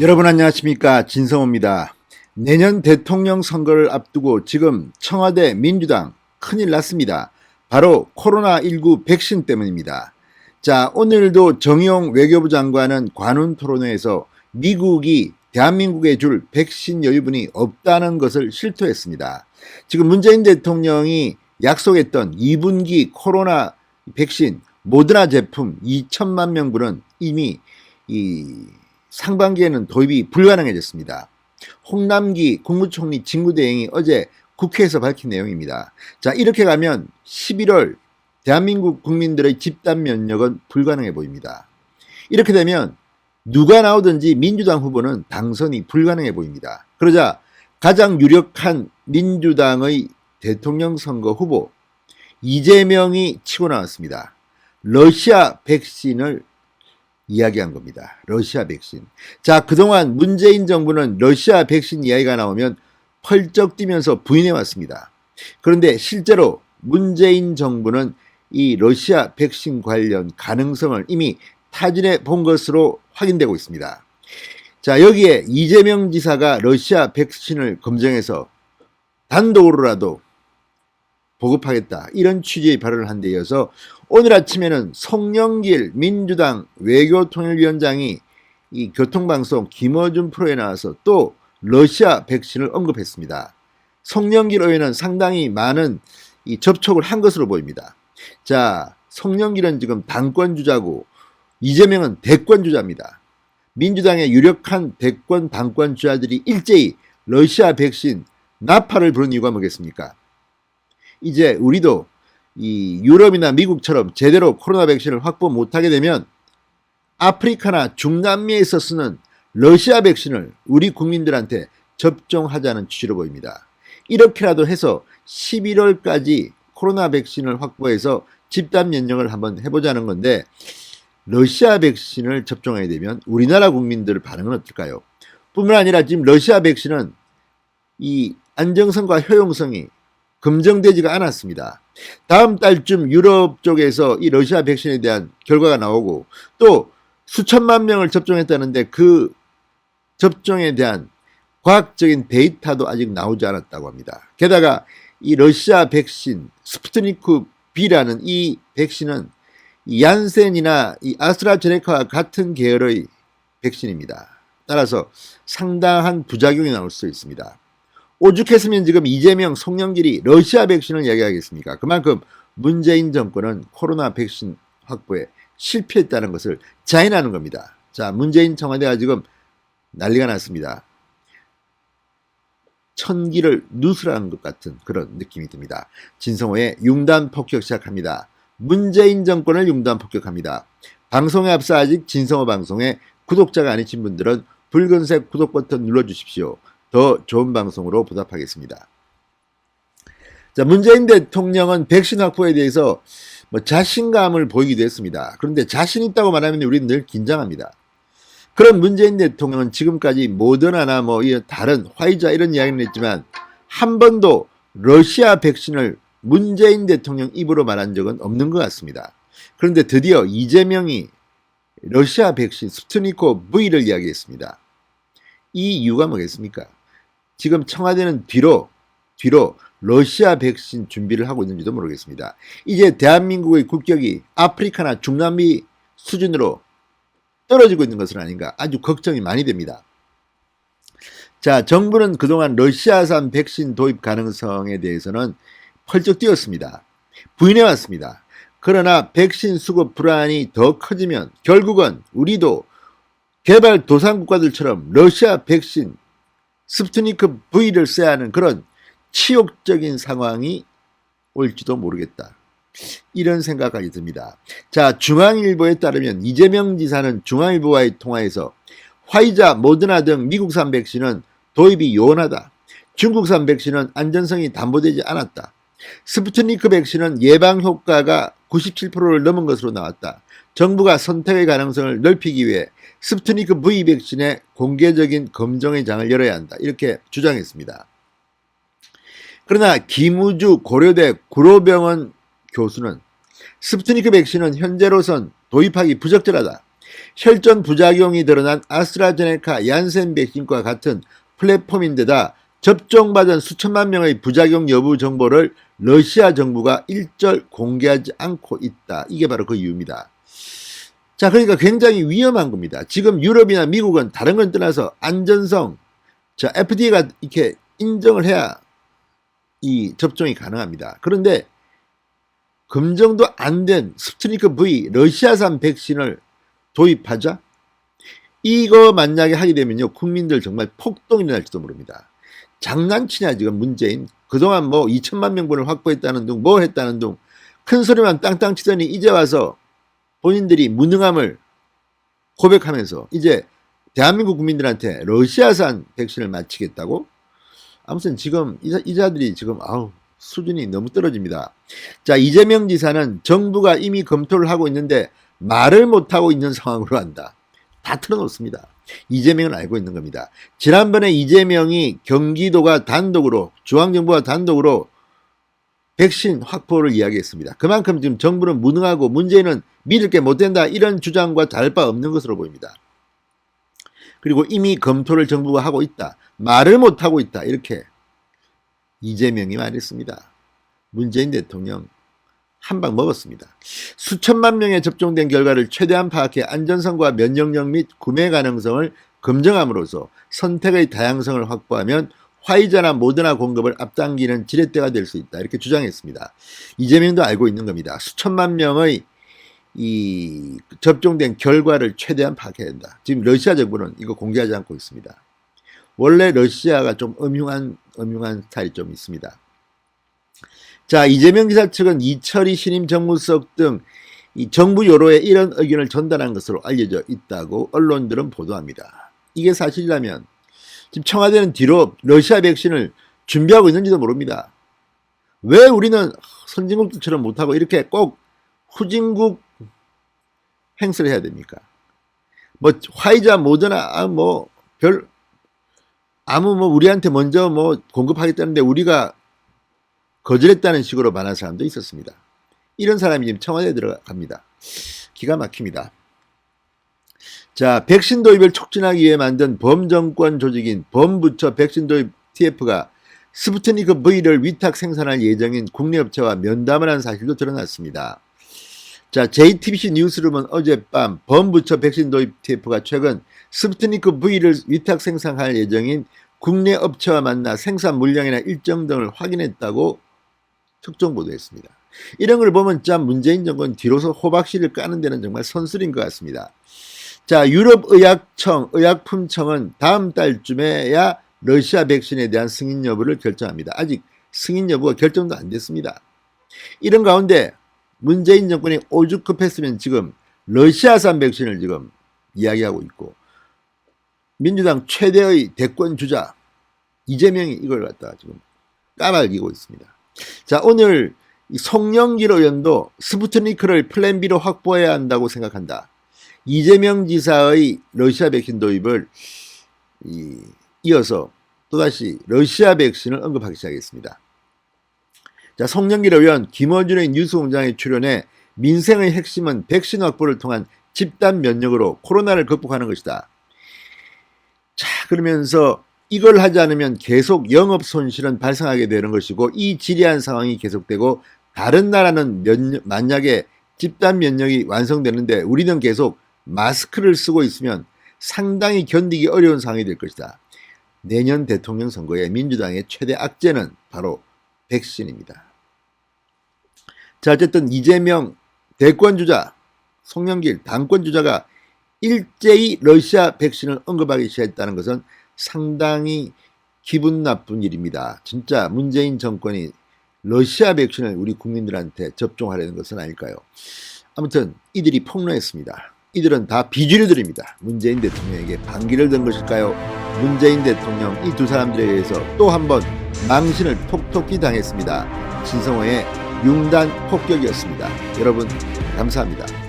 여러분 안녕하십니까, 진성호입니다. 내년 대통령 선거를 앞두고 지금 청와대 민주당 큰일 났습니다. 바로 코로나19 백신 때문입니다. 자, 오늘도 정의용 외교부 장관은 관훈 토론회에서 미국이 대한민국에 줄 백신 여유분이 없다는 것을 실토했습니다. 지금 문재인 대통령이 약속했던 2분기 코로나 백신 모더나 제품 2천만 명분은 이미 상반기에는 도입이 불가능해졌습니다. 홍남기 국무총리 직무대행이 어제 국회에서 밝힌 내용입니다. 자, 이렇게 가면 11월 대한민국 국민들의 집단 면역은 불가능해 보입니다. 이렇게 되면 누가 나오든지 민주당 후보는 당선이 불가능해 보입니다. 그러자 가장 유력한 민주당의 대통령 선거 후보 이재명이 치고 나왔습니다. 러시아 백신을 이야기한 겁니다. 러시아 백신. 자, 그동안 문재인 정부는 러시아 백신 이야기가 나오면 펄쩍 뛰면서 부인해 왔습니다. 그런데 실제로 문재인 정부는 이 러시아 백신 관련 가능성을 이미 타진해 본 것으로 확인되고 있습니다. 자, 여기에 이재명 지사가 러시아 백신을 검증해서 단독으로라도 보급하겠다, 이런 취지의 발언을 한 데 이어서 오늘 아침에는 송영길 민주당 외교통일위원장이 이 교통방송 김어준 프로에 나와서 또 러시아 백신을 언급했습니다. 송영길 의원은 상당히 많은 접촉을 한 것으로 보입니다. 자, 송영길은 지금 당권주자고 이재명은 대권주자입니다. 민주당의 유력한 대권 당권주자들이 일제히 러시아 백신 나팔을 부른 이유가 뭐겠습니까? 이제 우리도 이 유럽이나 미국처럼 제대로 코로나 백신을 확보 못하게 되면 아프리카나 중남미에서 쓰는 러시아 백신을 우리 국민들한테 접종하자는 취지로 보입니다. 이렇게라도 해서 11월까지 코로나 백신을 확보해서 집단 면역을 한번 해보자는 건데, 러시아 백신을 접종하게 되면 우리나라 국민들 반응은 어떨까요? 뿐만 아니라 지금 러시아 백신은 이 안정성과 효용성이 검증되지가 않았습니다. 다음 달쯤 유럽 쪽에서 이 러시아 백신에 대한 결과가 나오고 또 수천만 명을 접종했다는데 그 접종에 대한 과학적인 데이터도 아직 나오지 않았다고 합니다. 게다가 이 러시아 백신 스푸트니크 B라는 이 백신은 이 얀센이나 이 아스트라제네카와 같은 계열의 백신입니다. 따라서 상당한 부작용이 나올 수 있습니다. 오죽했으면 지금 이재명, 송영길이 러시아 백신을 이야기하겠습니까? 그만큼 문재인 정권은 코로나 백신 확보에 실패했다는 것을 자인하는 겁니다. 자, 문재인 청와대가 지금 난리가 났습니다. 천기를 누설한 것 같은 그런 느낌이 듭니다. 진성호의 융단 폭격 시작합니다. 문재인 정권을 융단 폭격합니다. 방송에 앞서 아직 진성호 방송에 구독자가 아니신 분들은 붉은색 구독 버튼 눌러주십시오. 더 좋은 방송으로 보답하겠습니다. 자, 문재인 대통령은 백신 확보에 대해서 자신감을 보이기도 했습니다. 그런데 자신 있다고 말하면 우리는 늘 긴장합니다. 그런 문재인 대통령은 지금까지 모더나나 다른 화이자 이런 이야기는 했지만 한 번도 러시아 백신을 문재인 대통령 입으로 말한 적은 없는 것 같습니다. 그런데 드디어 이재명이 러시아 백신 스푸트니크 V를 이야기했습니다. 이 이유가 뭐겠습니까? 지금 청와대는 뒤로 러시아 백신 준비를 하고 있는지도 모르겠습니다. 이제 대한민국의 국격이 아프리카나 중남미 수준으로 떨어지고 있는 것은 아닌가, 아주 걱정이 많이 됩니다. 자, 정부는 그동안 러시아산 백신 도입 가능성에 대해서는 펄쩍 뛰었습니다. 부인해왔습니다. 그러나 백신 수급 불안이 더 커지면 결국은 우리도 개발 도상국가들처럼 러시아 백신 스푸트니크 V를 써야 하는 그런 치욕적인 상황이 올지도 모르겠다, 이런 생각까지 듭니다. 자, 중앙일보에 따르면 이재명 지사는 중앙일보와의 통화에서 화이자, 모더나 등 미국산 백신은 도입이 요원하다, 중국산 백신은 안전성이 담보되지 않았다, 스푸트니크 백신은 예방 효과가 97%를 넘은 것으로 나왔다, 정부가 선택의 가능성을 넓히기 위해 스푸트니크 V 백신의 공개적인 검증의 장을 열어야 한다, 이렇게 주장했습니다. 그러나 김우주 고려대 구로병원 교수는 스푸트니크 백신은 현재로선 도입하기 부적절하다, 혈전 부작용이 드러난 아스트라제네카 얀센 백신과 같은 플랫폼인데다 접종받은 수천만 명의 부작용 여부 정보를 러시아 정부가 일절 공개하지 않고 있다. 이게 바로 그 이유입니다. 자, 그러니까 굉장히 위험한 겁니다. 지금 유럽이나 미국은 다른 건 떠나서 안전성, 자, FDA가 이렇게 인정을 해야 이 접종이 가능합니다. 그런데 검증도 안 된 스푸트니크 V 러시아산 백신을 도입하자? 이거 만약에 하게 되면요, 국민들 정말 폭동이 날지도 모릅니다. 장난치냐 지금 문재인. 그동안 뭐 2천만 명분을 확보했다는 둥, 뭐 했다는 둥, 큰 소리만 땅땅 치더니 이제 와서 본인들이 무능함을 고백하면서 이제 대한민국 국민들한테 러시아산 백신을 맞히겠다고? 아무튼 지금 이자들이 지금 수준이 너무 떨어집니다. 자, 이재명 지사는 정부가 이미 검토를 하고 있는데 말을 못하고 있는 상황으로 한다. 다 틀어놓습니다. 이재명은 알고 있는 겁니다. 지난번에 이재명이 경기도가 단독으로, 중앙정부가 단독으로 백신 확보를 이야기했습니다. 그만큼 지금 정부는 무능하고 문재인은 믿을 게 못 된다, 이런 주장과 다를 바 없는 것으로 보입니다. 그리고 이미 검토를 정부가 하고 있다, 말을 못하고 있다, 이렇게 이재명이 말했습니다. 문재인 대통령 한 방 먹었습니다. 수천만 명에 접종된 결과를 최대한 파악해 안전성과 면역력 및 구매 가능성을 검증함으로써 선택의 다양성을 확보하면 화이자나 모더나 공급을 앞당기는 지렛대가 될 수 있다, 이렇게 주장했습니다. 이재명도 알고 있는 겁니다. 수천만 명의 이 접종된 결과를 최대한 파악해야 된다. 지금 러시아 정부는 이거 공개하지 않고 있습니다. 원래 러시아가 좀 음흉한 스타일이 좀 있습니다. 자, 이재명 지사 측은 이철희 신임 정무수석 등 이 정부 여로에 이런 의견을 전달한 것으로 알려져 있다고 언론들은 보도합니다. 이게 사실이라면 지금 청와대는 뒤로 러시아 백신을 준비하고 있는지도 모릅니다. 왜 우리는 선진국들처럼 못하고 이렇게 꼭 후진국 행세를 해야 됩니까? 뭐 화이자 모더나 우리한테 먼저 공급하겠다는데 우리가 거절했다는 식으로 말하는 사람도 있었습니다. 이런 사람이 지금 청와대에 들어갑니다. 기가 막힙니다. 자, 백신 도입을 촉진하기 위해 만든 범정권 조직인 범부처 백신 도입 TF가 스푸트니크 V를 위탁 생산할 예정인 국내 업체와 면담을 한 사실도 드러났습니다. 자, JTBC 뉴스룸은 어젯밤 범부처 백신 도입 TF가 최근 스푸트니크 V를 위탁 생산할 예정인 국내 업체와 만나 생산 물량이나 일정 등을 확인했다고 특종 보도했습니다. 이런 걸 보면 참 문재인 정권 뒤로서 호박씨를 까는 데는 정말 선술인 것 같습니다. 자, 유럽의약청, 의약품청은 다음 달쯤에야 러시아 백신에 대한 승인 여부를 결정합니다. 아직 승인 여부가 결정도 안 됐습니다. 이런 가운데 문재인 정권이 오죽급했으면 지금 러시아산 백신을 지금 이야기하고 있고, 민주당 최대의 대권 주자 이재명이 이걸 갖다가 지금 까발리고 있습니다. 자, 오늘 송영길 의원도 스푸트니크를 플랜 B로 확보해야 한다고 생각한다. 이재명 지사의 러시아 백신 도입을 이어서 또다시 러시아 백신을 언급하기 시작했습니다. 자, 송영길 의원 김어준의 뉴스공장에 출연해 민생의 핵심은 백신 확보를 통한 집단 면역으로 코로나를 극복하는 것이다. 자, 그러면서 이걸 하지 않으면 계속 영업 손실은 발생하게 되는 것이고, 이 지리한 상황이 계속되고 다른 나라는 만약에 집단 면역이 완성되는데 우리는 계속 마스크를 쓰고 있으면 상당히 견디기 어려운 상황이 될 것이다. 내년 대통령 선거에 민주당의 최대 악재는 바로 백신입니다. 자, 어쨌든 이재명 대권주자, 송영길 당권주자가 일제히 러시아 백신을 언급하기 시작했다는 것은 상당히 기분 나쁜 일입니다. 진짜 문재인 정권이 러시아 백신을 우리 국민들한테 접종하려는 것은 아닐까요? 아무튼 이들이 폭로했습니다. 이들은 다 비주류들입니다. 문재인 대통령에게 반기를 든 것일까요? 문재인 대통령 이 두 사람들에 의해서 또 한 번 망신을 톡톡히 당했습니다. 신성호의 융단 폭격이었습니다. 여러분 감사합니다.